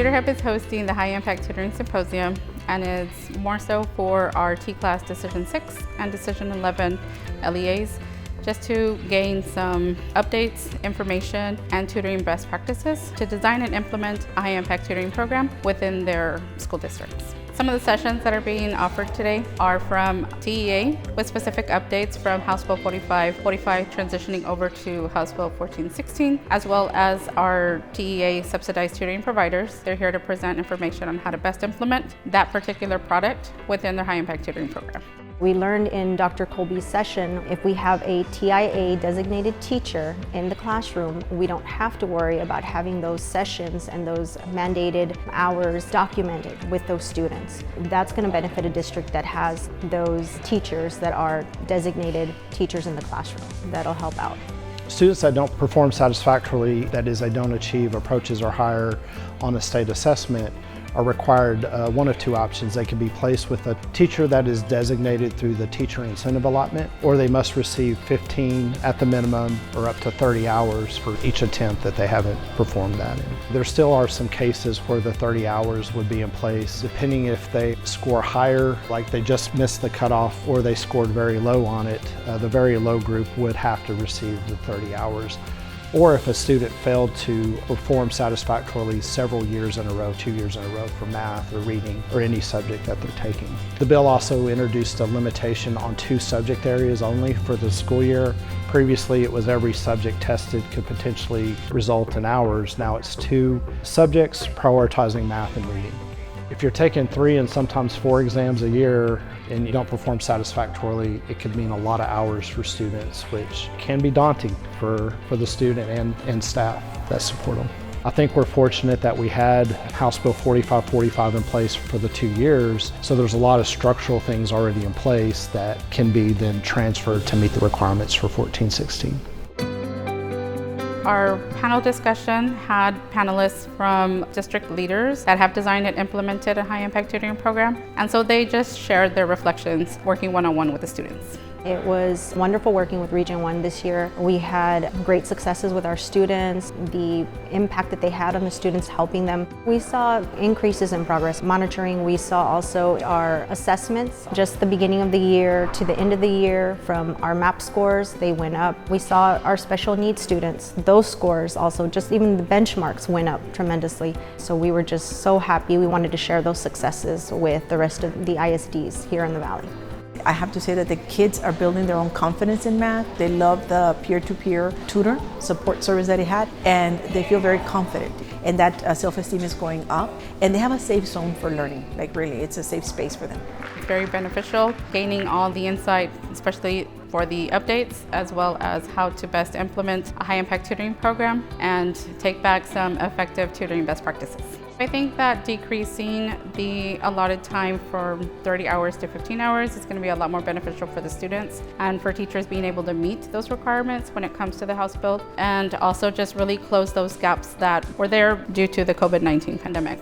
TutorHub is hosting the High Impact Tutoring Symposium, and it's more so for our T-Class Decision 6 and Decision 11 LEAs, just to gain some updates, information, and tutoring best practices to design and implement a high-impact tutoring program within their school districts. Some of the sessions that are being offered today are from TEA with specific updates from House Bill 4545 transitioning over to House Bill 1416, as well as our TEA subsidized tutoring providers. They're here to present information on how to best implement that particular product within their high impact tutoring program. We learned in Dr. Colby's session, if we have a TIA designated teacher in the classroom, we don't have to worry about having those sessions and those mandated hours documented with those students. That's going to benefit a district that has those teachers that are designated teachers in the classroom. That'll help out. Students that don't perform satisfactorily, that is, they don't achieve approaches or higher on a state assessment, are required one of two options. They can be placed with a teacher that is designated through the teacher incentive allotment, or they must receive 15 at the minimum or up to 30 hours for each attempt that they haven't performed that in. There still are some cases where the 30 hours would be in place, depending if they score higher, like they just missed the cutoff, or they scored very low on it. The very low group would have to receive the 30 hours. Or if a student failed to perform satisfactorily several years in a row, 2 years in a row for math or reading or any subject that they're taking. The bill also introduced a limitation on 2 subject areas only for the school year. Previously it was every subject tested could potentially result in hours. Now it's 2 subjects, prioritizing math and reading. If you're taking 3 and sometimes 4 exams a year and you don't perform satisfactorily, it could mean a lot of hours for students, which can be daunting for the student and staff that support them. I think we're fortunate that we had House Bill 4545 in place for the 2 years, so there's a lot of structural things already in place that can be then transferred to meet the requirements for 1416. Our panel discussion had panelists from district leaders that have designed and implemented a high impact tutoring program. And so they just shared their reflections working one-on-one with the students. It was wonderful working with Region 1 this year. We had great successes with our students, the impact that they had on the students, helping them. We saw increases in progress monitoring. We saw also our assessments, just the beginning of the year to the end of the year. From our MAP scores, they went up. We saw our special needs students, those scores also, just even the benchmarks went up tremendously. So we were just so happy. We wanted to share those successes with the rest of the ISDs here in the Valley. I have to say that the kids are building their own confidence in math. They love the peer-to-peer tutor support service that it had, and they feel very confident. And that self-esteem is going up, and they have a safe zone for learning. Like really, it's a safe space for them. It's very beneficial, gaining all the insight, especially for the updates, as well as how to best implement a high impact tutoring program and take back some effective tutoring best practices. I think that decreasing the allotted time from 30 hours to 15 hours is going to be a lot more beneficial for the students and for teachers being able to meet those requirements when it comes to the House Bill, and also just really close those gaps that were there due to the COVID-19 pandemic.